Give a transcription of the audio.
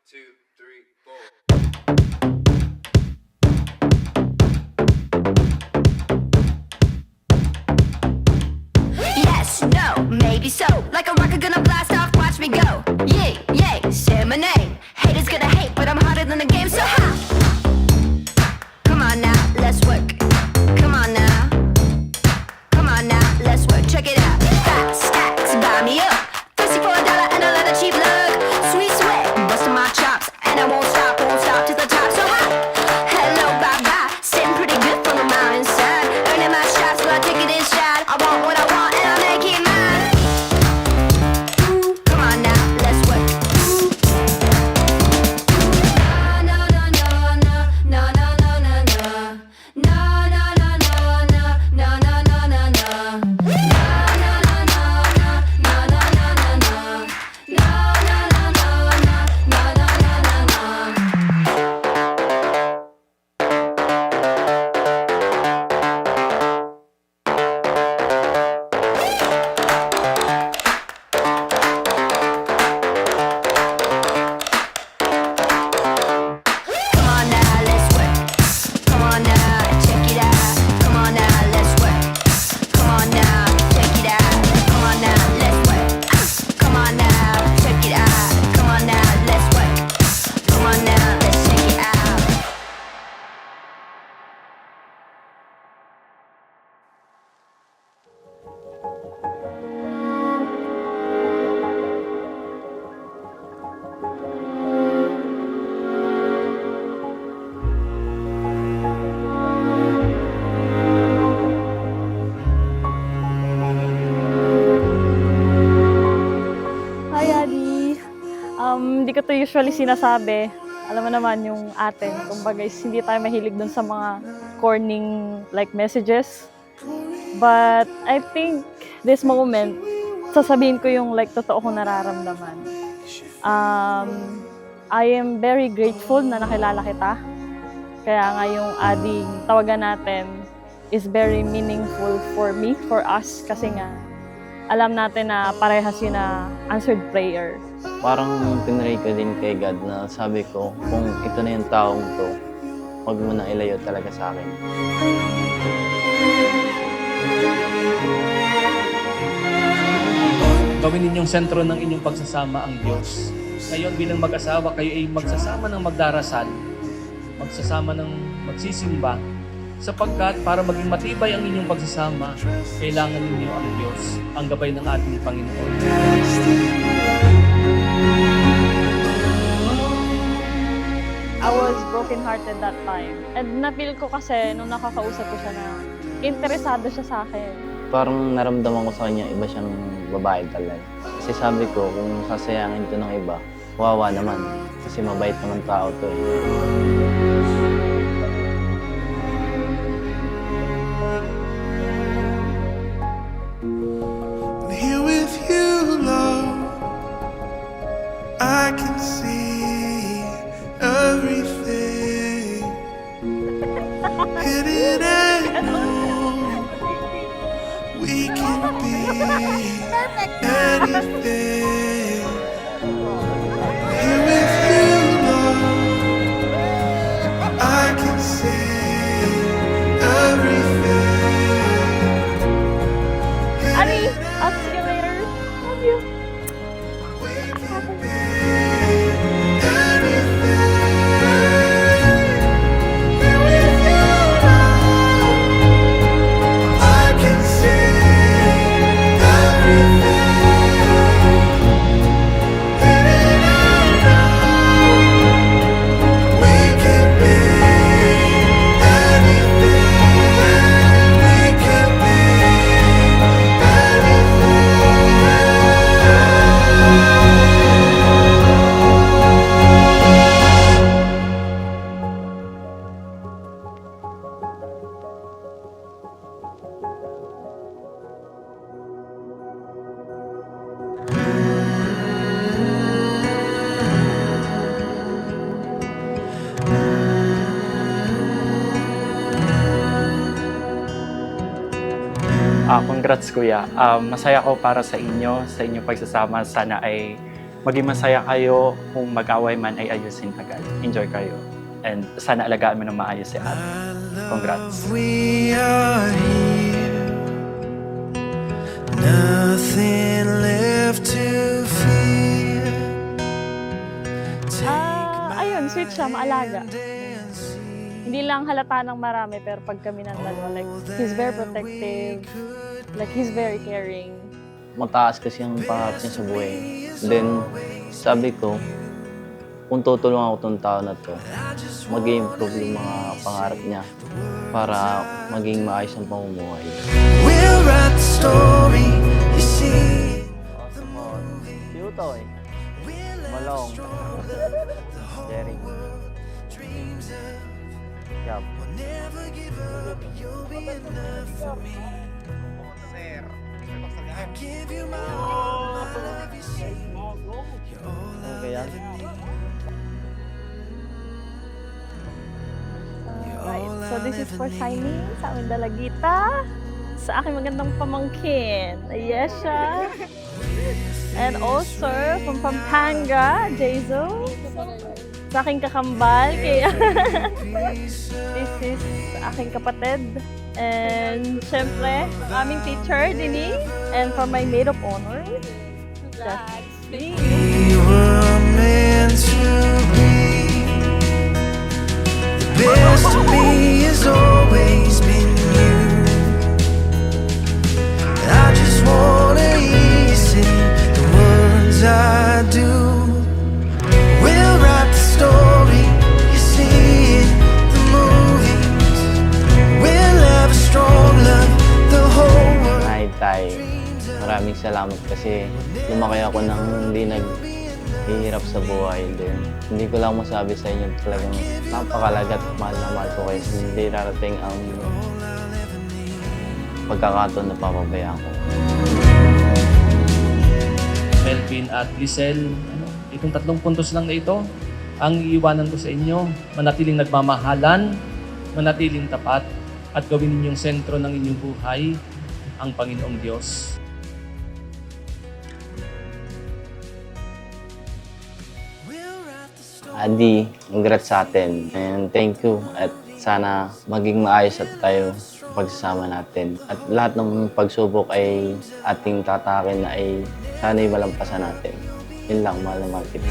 two, three, four. Yes, no, maybe so. Like a rocket gonna blast off, watch me go. Yay, yay, say my name. Haters gonna hate, but I'm hotter than the game, so ha! Come on now, let's work. Come on now. Come on now, let's work. Check it out. Fat stacks, buy me up. Thirsty for $1 and a lot of cheap luck. Sweet sweat, busting my chops. And I won't stop to the top, so ha! Hello, bye-bye. Sitting pretty good from the mountainside. Earning my shots, but I take it in stride. I want what I want and I make it mine. Come on now, let's work. No, no, no, no, no, no, no, no, no. No, no, no, no, no, no, no, no, no, no. No, no, no, no, no, no, no, no, no, no. No, no, no, no, no, no, no, no, no. Come on now, let's work. Come on now, check it out. Come on now, let's work. Come on now, check it out. Come on now, let's work. Come on now, check it out. Come on now, let's work. Come on now, let's check it out. Hi, Adi. Hindi ko to usually sinasabi. Alam mo naman yung atin, kumbaga is hindi tayo mahilig dun sa mga corning like messages. But I think this moment, sasabihin ko yung like totoo kong nararamdaman. I am very grateful na nakilala kita. Kaya nga yung Adi tawagan natin is very meaningful for me, for us, kasi nga alam natin na parehas yun na answered prayer. Parang tinry ko din kay God na sabi ko, kung ito na yung taong to, huwag mo na ilayo talaga sa akin. Gawin ninyong sentro ng inyong pagsasama ang Diyos. Ngayon bilang mag-asawa, kayo ay magsasama ng magdarasal, magsasama ng magsisimba, sapagkat para maging matibay ang inyong pagsasama, kailangan ninyo ang Diyos, ang gabay ng ating Panginoon. I was broken-hearted that time. And na-feel ko kasi nung nakakausap ko siya na interesado siya sa akin. Parang naramdaman ko sa kanya, iba siyang babae talaga. Kasi sabi ko, kung sasayangin to ng iba, wawa naman. Kasi mabait naman tao to eh. Here with you, love, I can see everything hidden and known. We can be anything. Here with you, love, I can see everything. Adi, I'll see you later. Love you. We can be anything. Here with you, love, I can see everything. Hidden and known. We can be anything. We can be Congrats kuya. Masaya ko para sa inyo, sa inyong pagsasama. Sana ay maging masaya kayo. Kung mag-away man ay ayusin agad. Enjoy kayo. And sana alagaan mo ng maayos si ate. Congrats. We are here. Nothing left to fear. Ayun, sweet siya, maalaga. Hindi lang halata ng marami, pero pag kami ng dalawa, like, he's very protective. Like, he's very caring. Mataas kasi ang pangarap niya sa buhay. Then, sabi ko, kung tutulungan ako tong tao na to, mag-i-improve yung mga pangarap niya para maging maayos ang pamumuhay. We'll write the story, you see. Piuto eh. Malong. Jerry. Yup. Never give up, you'll be enough for me. I give you my all, my love, you see. You're all I Okay yan? Right, so this is for signing sa aming dalagita. Sa aking magandang pamangkin, Ayesha. And also from Pampanga, Jazo. Sa aking kakambal, kaya this is sa aking kapatid. And syempre, aming teacher, Dini. And for my maid of honor, Jasmine. We were meant to be. The best of me has always been you. I just wanna hear you sing the words I do. We'll write the story, you see it, the movies. We'll have a strong love, the whole world. Nay, Tay, maraming salamat kasi lumaki ako nang hindi naghihirap sa buhay din. Hindi ko lang masabi sa inyo talagang napakalagat mahal na mahal ko kayo. Hindi darating ang pagkakataon na papabayaan ko. Melvin at Lisel, itong 3 puntos lang na ito, ang iiwanan ko sa inyo, manatiling nagmamahalan, manatiling tapat, at gawin ninyong sentro ng inyong buhay, ang Panginoong Diyos. Adi, congrats sa atin. And thank you. At sana maging maayos at tayo pagsasama natin. At lahat ng pagsubok ay ating tatakin na ay sana'y malampasan natin. Yun lang, mahal na mahal kita.